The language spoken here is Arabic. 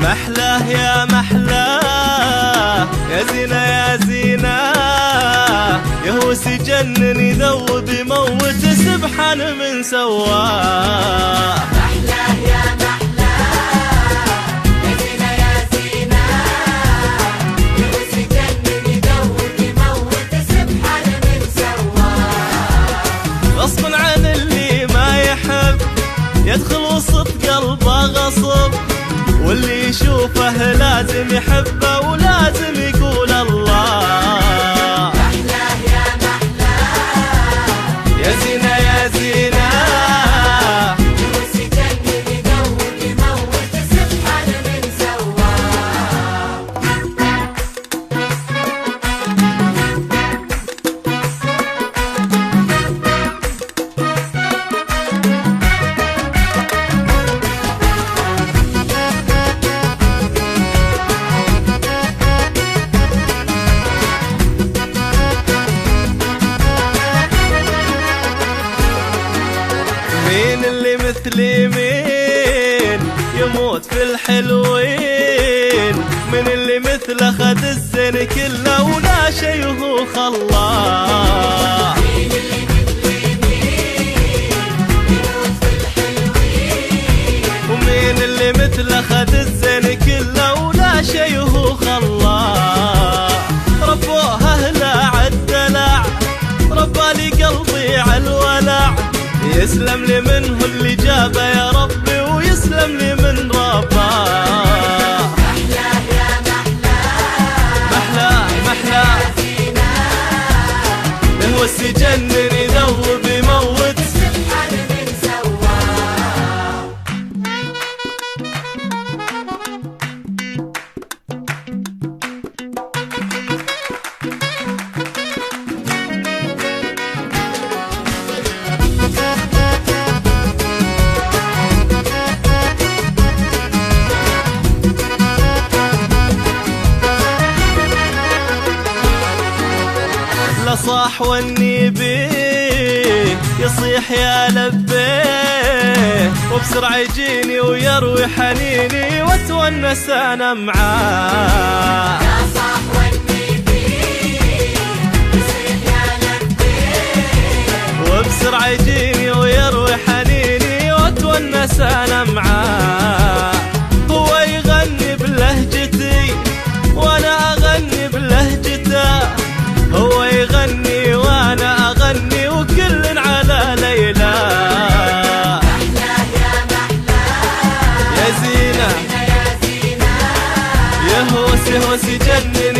محلاه يا محلاه يا زينة يا زينة، يهوس يجنن يذوب يموت سبحان من سواه. محلاه يا محلاه يا زينة يا زينة، يهوس يجنن يذوب يموت سبحان من سواه. غصب عن اللي ما يحب يدخل وسط قلبه غصب، واللي يشوفه لازم يحبه ولازم يقول الله. محلاه يا محلاه يا زينة يا زينة، يهوس يجنن يذوب يموت سبحان من سواه. مين اللي مثلي مين يموت في الحلوين، من اللي مثله خد الزين كله ولا شي هو خلاه. مين اللي مثلي مين يموت في الحلوين، ومين اللي مثله خد الزين كله ولا شي هو خلاه. ربوها اهله عالدلع، ربالي قلبي عالولع، يسلم لي منه اللي جابه يا ربي ويسلم لي من رباه. محلاه يا محلاه محلاه محلاه يهوس يجنن يذوب يموت سبحان من سواه. صاح والنبي يصيح يا لبيه، وبسرعة يجيني ويروي حنيني واتونس انا معاه. يا صاح والنبي يصيح يا لبيه، وبسرعة يجيني ويروي حنيني واتونس انا معاه. هو يغني بلهجتي وانا اغني بلهجته، هو يغني وانا اغني وكل على ليلى. محلاه يا محلاه يا زينة يا زينة، يهوس يهوس يجنن